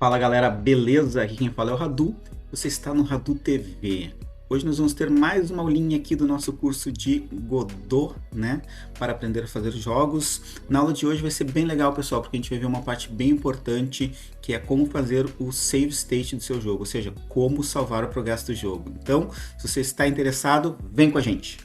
Fala galera, beleza? Aqui quem fala é o Radu, você está no Radu TV. Hoje nós vamos ter mais uma aulinha aqui do nosso curso de Godot, né? Para aprender a fazer jogos. Na aula de hoje vai ser bem legal, pessoal, porque a gente vai ver uma parte bem importante, que é como fazer o save state do seu jogo, ou seja, como salvar o progresso do jogo. Então, se você está interessado, vem com a gente!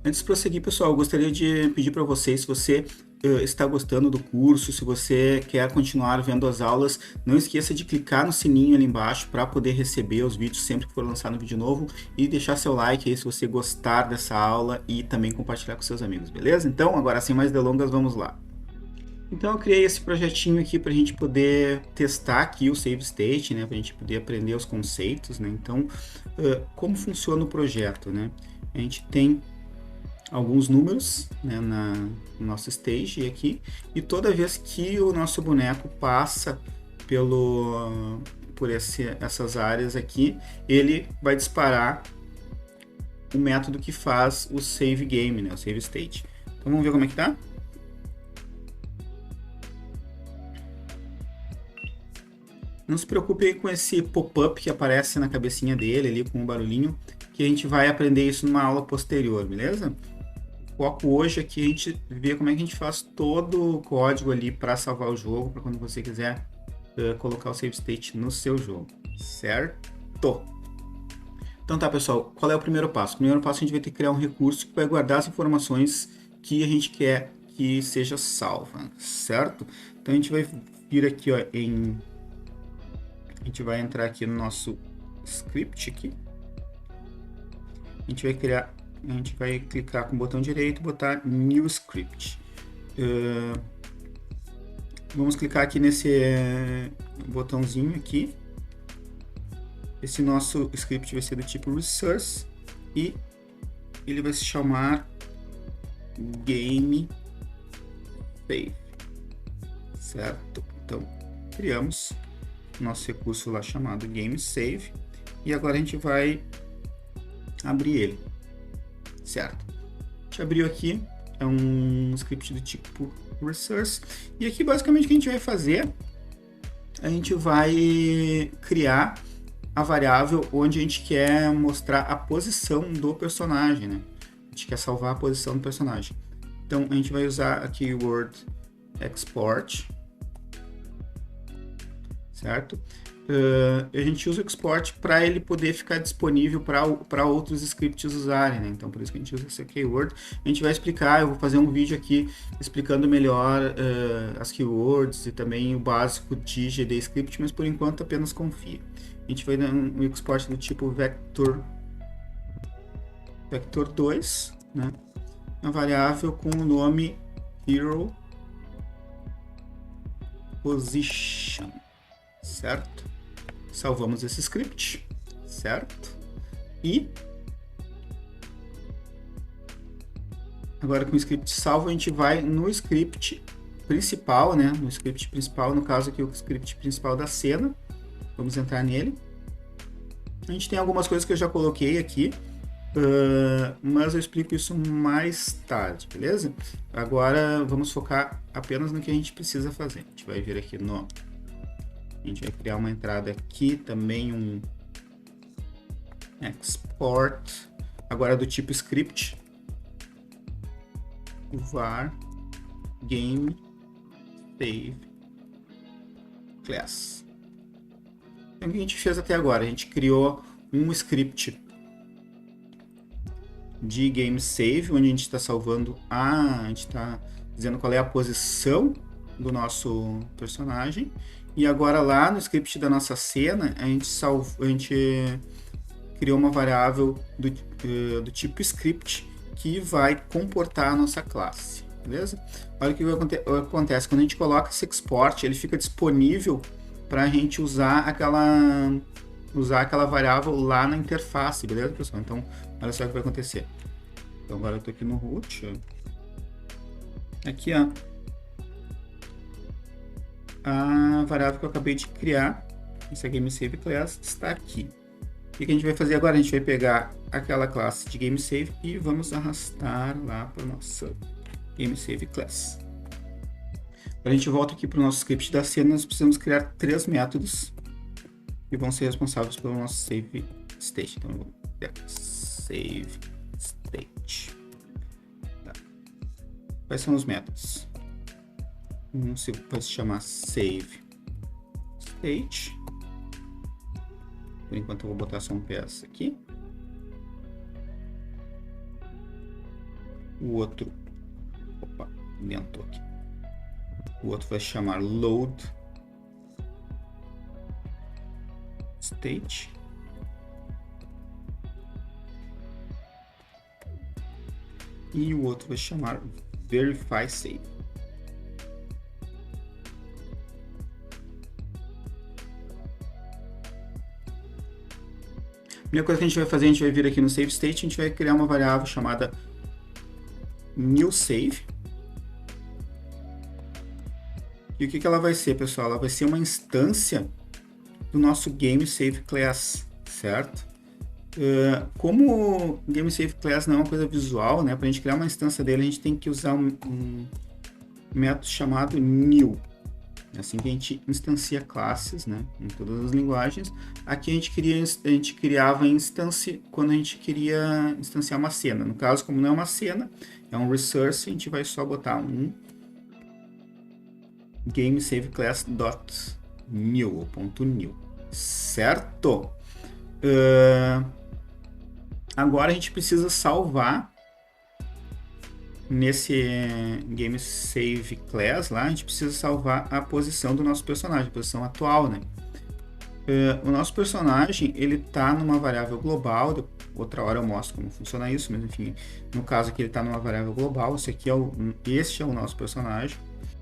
Antes de prosseguir, pessoal, eu gostaria de pedir para vocês, se você está gostando do curso, se você quer continuar vendo as aulas, não esqueça de clicar no sininho ali embaixo para poder receber os vídeos sempre que for lançado um vídeo novo e deixar seu like aí se você gostar dessa aula e também compartilhar com seus amigos, beleza? Então, agora sem mais delongas, vamos lá. Então eu criei esse projetinho aqui para a gente poder testar aqui o save state, né? Para a gente poder aprender os conceitos, né? Então, como funciona o projeto, né? A gente tem alguns números, né, no nosso stage aqui, e toda vez que o nosso boneco passa por essas áreas aqui, ele vai disparar o método que faz o save game, né, o save state. Então vamos ver como é que tá? Não se preocupe aí com esse pop-up que aparece na cabecinha dele ali com um barulhinho, que a gente vai aprender isso numa aula posterior, beleza? O foco hoje aqui é a gente ver como é que a gente faz todo o código ali para salvar o jogo, para quando você quiser colocar o save state no seu jogo, certo? Então tá, pessoal, qual é o primeiro passo? O primeiro passo a gente vai ter que criar um recurso que vai guardar as informações que a gente quer que seja salva, certo? Então a gente vai vir aqui, ó, a gente vai entrar aqui no nosso script aqui. A gente vai clicar com o botão direito e botar New Script. Vamos clicar aqui nesse botãozinho aqui. Esse nosso script vai ser do tipo Resource e ele vai se chamar Game Save, certo? Então, criamos nosso recurso lá chamado Game Save e agora a gente vai abrir ele, certo? A gente abriu aqui, é um script do tipo Resource, e aqui basicamente o que a gente vai fazer, a gente vai criar a variável onde a gente quer mostrar a posição do personagem, né? A gente quer salvar a posição do personagem. Então a gente vai usar a keyword export, certo? A gente usa o export para ele poder ficar disponível para outros scripts usarem, né? Então, por isso que a gente usa essa keyword. A gente vai explicar, eu vou fazer um vídeo aqui explicando melhor as keywords e também o básico de GDScript, mas por enquanto apenas confia. A gente vai dar um export do tipo vector2, né? Uma variável com o nome hero position, certo? Salvamos esse script, certo? E agora com o script salvo, a gente vai no script principal, né? No script principal, no caso aqui o script principal da cena. Vamos entrar nele. A gente tem algumas coisas que eu já coloquei aqui, mas eu explico isso mais tarde, beleza? Agora vamos focar apenas no que a gente precisa fazer. A gente vai vir aqui no... A gente vai criar uma entrada aqui, também um export, agora do tipo script, var game save class. Então, o que a gente fez até agora? A gente criou um script de game save, onde a gente está salvando a gente está dizendo qual é a posição do nosso personagem. E agora lá no script da nossa cena, a gente criou uma variável do tipo script que vai comportar a nossa classe, beleza? Olha o que acontece, quando a gente coloca esse export, ele fica disponível para a gente usar aquela variável lá na interface, beleza, pessoal? Então, olha só o que vai acontecer. Então agora eu estou aqui no root, aqui, ó. A variável que eu acabei de criar, essa game save class, está aqui, que a gente vai fazer agora? A gente vai pegar aquela classe de GameSave e vamos arrastar lá para a nossa GameSave class. Quando a gente volta aqui para o nosso script da cena, nós precisamos criar 3 métodos que vão ser responsáveis pelo nosso save state. Então, eu vou criar save state. Tá. Quais são os métodos? Um vai se chamar save state. Por enquanto eu vou botar só um PS aqui. O outro, opa, indentou aqui. O outro vai se chamar load state. E o outro vai se chamar verify save. A primeira coisa que a gente vai fazer, a gente vai vir aqui no save state, a gente vai criar uma variável chamada new save. E o que ela vai ser, pessoal? Ela vai ser uma instância do nosso GameSave class, certo? Como o GameSave class não é uma coisa visual, né? Para a gente criar uma instância dele, a gente tem que usar um método chamado new. É assim que a gente instancia classes, né? Em todas as linguagens. Aqui a gente criava instância quando a gente queria instanciar uma cena. No caso, como não é uma cena, é um resource, a gente vai só botar um GameSaveClass.new, certo? Agora a gente precisa salvar nesse GameSaveClass lá, a gente precisa salvar a posição do nosso personagem, a posição atual, né? O nosso personagem, ele tá numa variável global, outra hora eu mostro como funciona isso, mas enfim, no caso aqui ele tá numa variável global, este é o nosso personagem.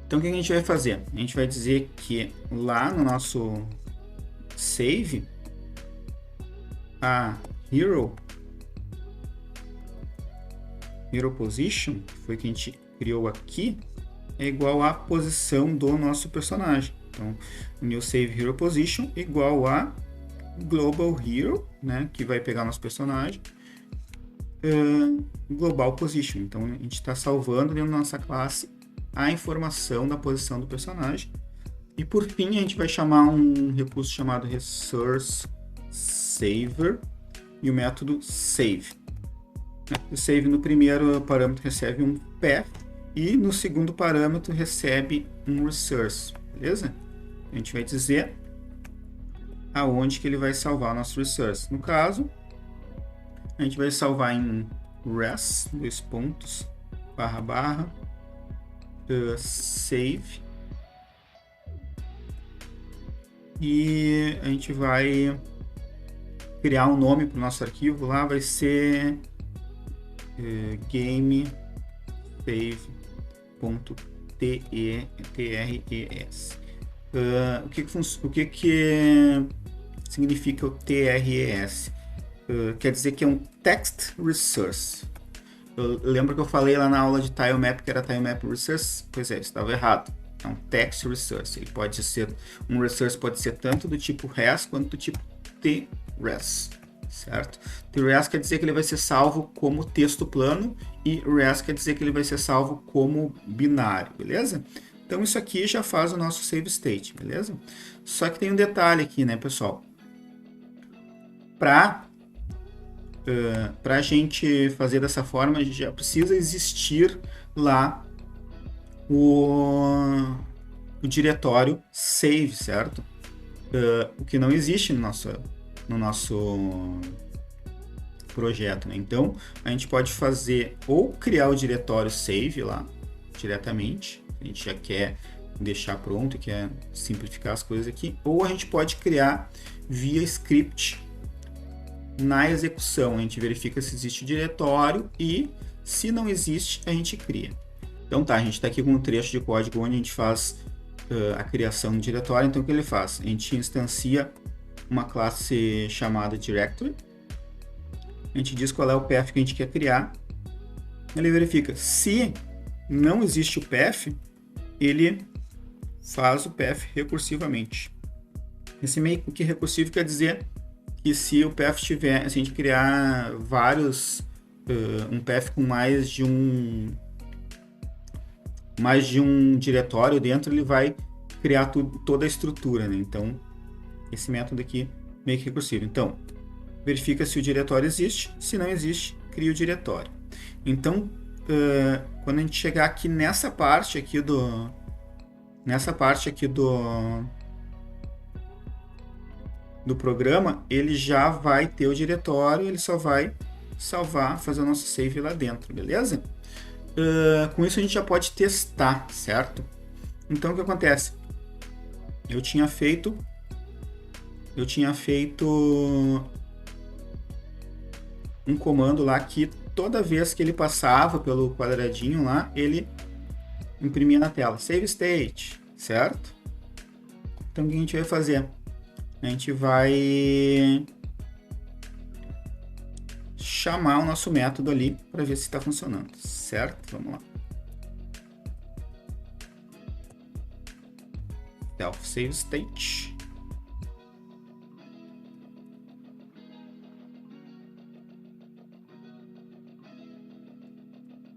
Então o que a gente vai fazer? A gente vai dizer que lá no nosso save, a hero position, que foi que a gente criou aqui, é igual à posição do nosso personagem. Então, new save hero position igual a global hero, né, que vai pegar nosso personagem, global position. Então, a gente está salvando dentro da nossa classe a informação da posição do personagem. E por fim, a gente vai chamar um recurso chamado resource saver e o método save. O save no primeiro parâmetro recebe um path e no segundo parâmetro recebe um resource, beleza? A gente vai dizer aonde que ele vai salvar o nosso resource. No caso, a gente vai salvar em res, save, e a gente vai criar um nome para o nosso arquivo lá, vai ser GameSave.tres. O que significa o TRES? Quer dizer que é um Text Resource. Lembra que eu falei lá na aula de TileMap que era TileMap Resource? Pois é, estava errado. É um Text Resource. Ele pode ser, um resource pode ser tanto do tipo res quanto do tipo TRES, certo? TRES quer dizer que ele vai ser salvo como texto plano e res quer dizer que ele vai ser salvo como binário, beleza? Então isso aqui já faz o nosso save state, beleza? Só que tem um detalhe aqui, né, pessoal? Para a gente fazer dessa forma, a gente já precisa existir lá o diretório save, certo? O que não existe no nosso projeto, né? Então, a gente pode fazer ou criar o diretório save lá diretamente, a gente já quer deixar pronto e quer simplificar as coisas aqui, ou a gente pode criar via script na execução. A gente verifica se existe o diretório e, se não existe, a gente cria. Então tá, a gente está aqui com um trecho de código onde a gente faz a criação do diretório. Então o que ele faz? A gente instancia uma classe chamada directory, a gente diz qual é o path que a gente quer criar, ele verifica se não existe o path, ele faz o path recursivamente. Esse meio que recursivo quer dizer que se o path tiver, se a gente criar vários, um path com mais de um diretório dentro, ele vai criar toda a estrutura, né? Então, esse método aqui meio que recursivo. Então, verifica se o diretório existe. Se não existe, cria o diretório. Então, quando a gente chegar aqui nessa parte aqui do programa, ele já vai ter o diretório, ele só vai salvar, fazer o nosso save lá dentro, beleza? Com isso a gente já pode testar, certo? Então o que acontece? Eu tinha feito um comando lá que toda vez que ele passava pelo quadradinho lá, ele imprimia na tela, save state, certo? Então o que a gente vai fazer? A gente vai chamar o nosso método ali para ver se está funcionando, certo? Vamos lá. Self save state.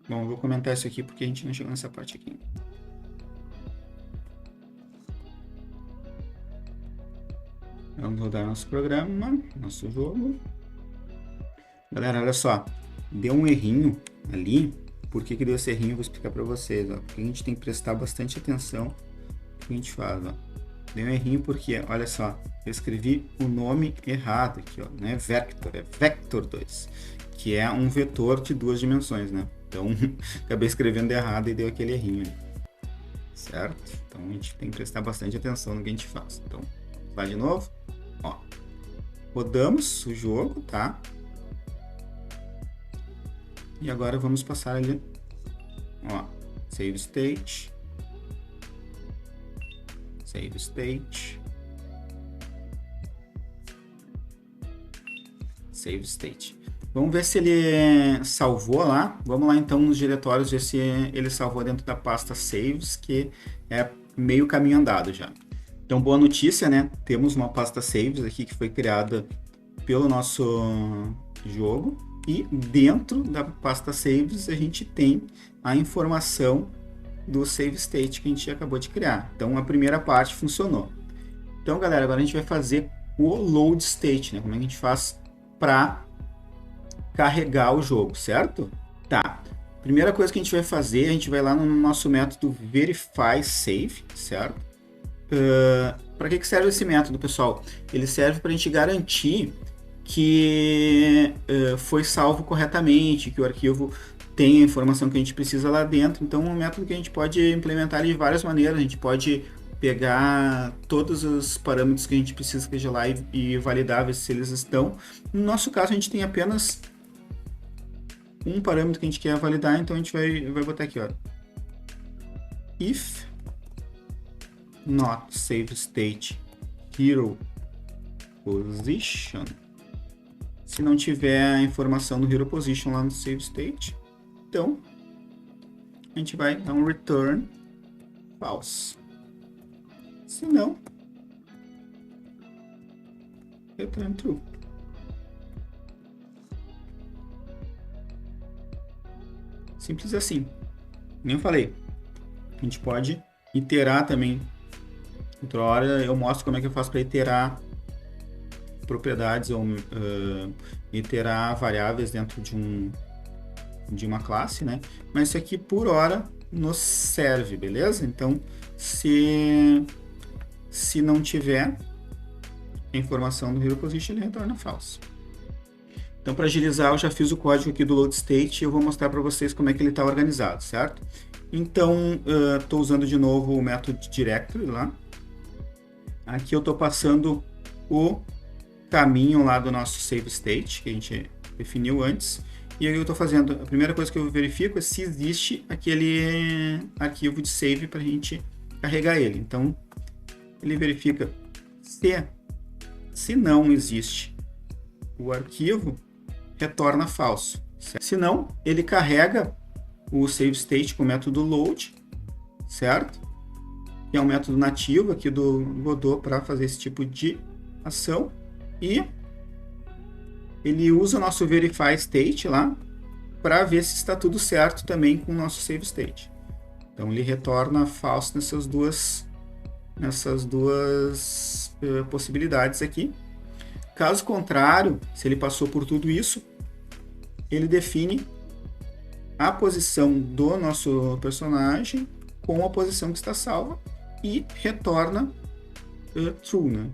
Bom, eu vou comentar isso aqui porque a gente não chegou nessa parte aqui. Vamos rodar nosso programa, nosso jogo. Galera, olha só. Deu um errinho ali. Por que deu esse errinho? Eu vou explicar para vocês. Ó. Porque a gente tem que prestar bastante atenção no que a gente faz. Ó. Deu um errinho porque, olha só, eu escrevi o nome errado aqui, ó. Não é vector, é vector 2. Que é um vetor de 2 dimensões, né? Então, acabei escrevendo errado e deu aquele errinho ali. Certo? Então, a gente tem que prestar bastante atenção no que a gente faz. Então, vai de novo. Ó, rodamos o jogo, tá? E agora vamos passar ali. Ó, save state. Save state. Save state. Vamos ver se ele salvou lá. Vamos lá então nos diretórios ver se ele salvou dentro da pasta saves, que é meio caminho andado já. Então, boa notícia, né? Temos uma pasta saves aqui que foi criada pelo nosso jogo. E dentro da pasta saves a gente tem a informação do save state que a gente acabou de criar. Então, a primeira parte funcionou. Então, galera, agora a gente vai fazer o load state, né? Como é que a gente faz para carregar o jogo, certo? Tá. Primeira coisa que a gente vai fazer, a gente vai lá no nosso método verify save, certo? Para que serve esse método, pessoal? Ele serve para a gente garantir que foi salvo corretamente, que o arquivo tem a informação que a gente precisa lá dentro. Então, é um método que a gente pode implementar de várias maneiras. A gente pode pegar todos os parâmetros que a gente precisa que esteja lá e validar, ver se eles estão. No nosso caso, a gente tem apenas um parâmetro que a gente quer validar, então a gente vai botar aqui, ó, if not save state hero position. Se não tiver a informação do hero position lá no save state, então a gente vai dar um return false. Se não, return true. Simples assim. Nem eu falei. A gente pode iterar também. Outra hora eu mostro como é que eu faço para iterar propriedades ou iterar variáveis dentro de uma classe, né? Mas isso aqui por hora nos serve, beleza? Então, se não tiver a informação do hero position, ele retorna false. Então, para agilizar, eu já fiz o código aqui do load state e eu vou mostrar para vocês como é que ele está organizado, certo? Então, estou usando de novo o método directory lá. Aqui eu estou passando o caminho lá do nosso save state, que a gente definiu antes. E aí eu estou fazendo, a primeira coisa que eu verifico é se existe aquele arquivo de save para a gente carregar ele. Então, ele verifica se não existe o arquivo, retorna falso. Certo? Se não, ele carrega o save state com o método load, certo? Que é um método nativo aqui do Godot para fazer esse tipo de ação. E ele usa o nosso verify state lá para ver se está tudo certo também com o nosso save state. Então ele retorna false nessas duas possibilidades aqui. Caso contrário, se ele passou por tudo isso, ele define a posição do nosso personagem com a posição que está salva e retorna true, né?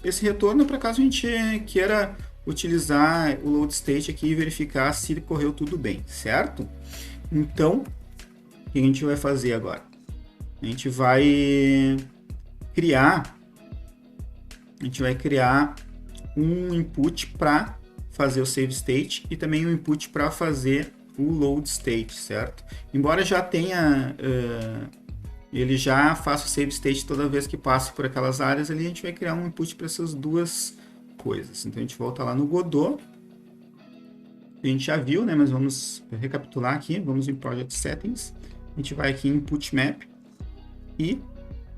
Esse retorno é para caso a gente queira utilizar o load state aqui e verificar se correu tudo bem, certo? Então, o que a gente vai fazer agora? A gente vai criar um input para fazer o save state e também um input para fazer o load state, certo? Embora já tenha, ele já faça o save state toda vez que passa por aquelas áreas, ali a gente vai criar um input para essas duas coisas. Então a gente volta lá no Godot, a gente já viu, né? Mas vamos recapitular aqui, vamos em Project Settings, a gente vai aqui em Input Map e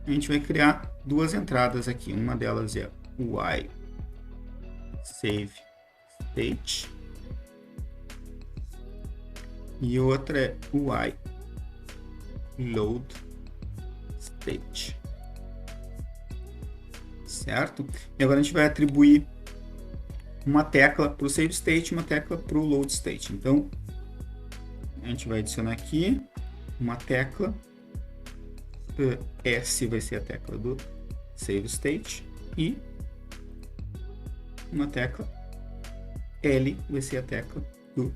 a gente vai criar duas entradas aqui, uma delas é UI Save State e outra é UI Load State, certo? E agora a gente vai atribuir uma tecla para o Save State e uma tecla para o Load State. Então, a gente vai adicionar aqui uma tecla, S vai ser a tecla do Save State e uma tecla L vai ser a tecla do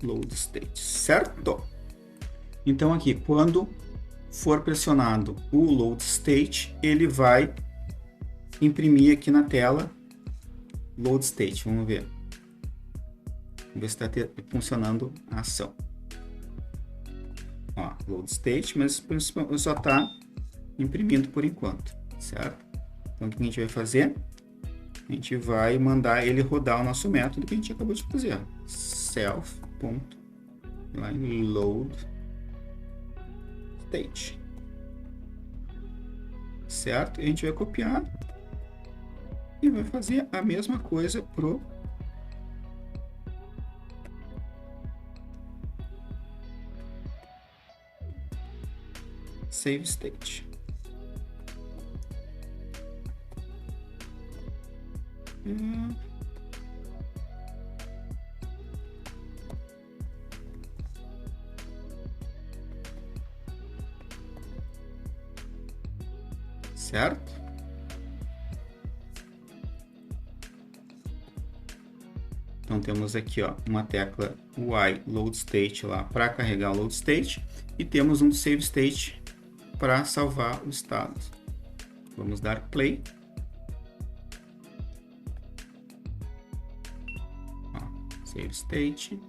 Load State, certo? Então aqui, quando for pressionado o Load State, ele vai imprimir aqui na tela Load State. Vamos ver se está funcionando a ação. Ó, Load State, mas só está imprimindo por enquanto, certo? Então o que a gente vai fazer? A gente vai mandar ele rodar o nosso método que a gente acabou de fazer. Self.load state, certo? E a gente vai copiar e vai fazer a mesma coisa pro save state. Certo? Então temos aqui, ó, uma tecla UI Load State lá para carregar o Load State e temos um Save State para salvar o estado. Vamos dar play. Ó, Save State,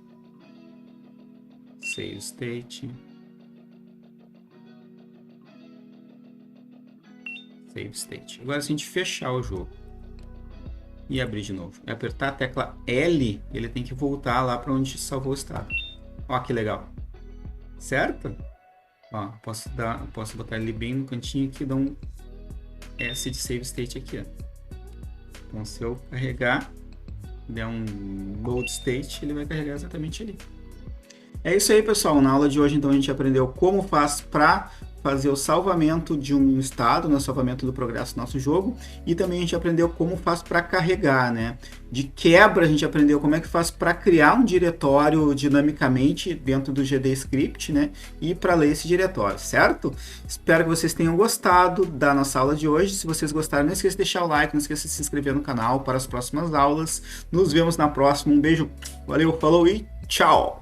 Save State, Save State. Agora, se a gente fechar o jogo e abrir de novo e apertar a tecla L, ele tem que voltar lá para onde salvou o estado. Ó, que legal, certo? Ó, posso botar ele bem no cantinho aqui e dar um S de Save State aqui, ó. Então, se eu carregar, der um Load State, ele vai carregar exatamente ali. É isso aí, pessoal. Na aula de hoje, então, a gente aprendeu como faz para fazer o salvamento de um estado, né, salvamento do progresso do nosso jogo, e também a gente aprendeu como faz para carregar, né? De quebra, a gente aprendeu como é que faz para criar um diretório dinamicamente dentro do GD Script, né? E para ler esse diretório, certo? Espero que vocês tenham gostado da nossa aula de hoje. Se vocês gostaram, não esqueça de deixar o like, não esqueça de se inscrever no canal para as próximas aulas. Nos vemos na próxima. Um beijo, valeu, falou e tchau!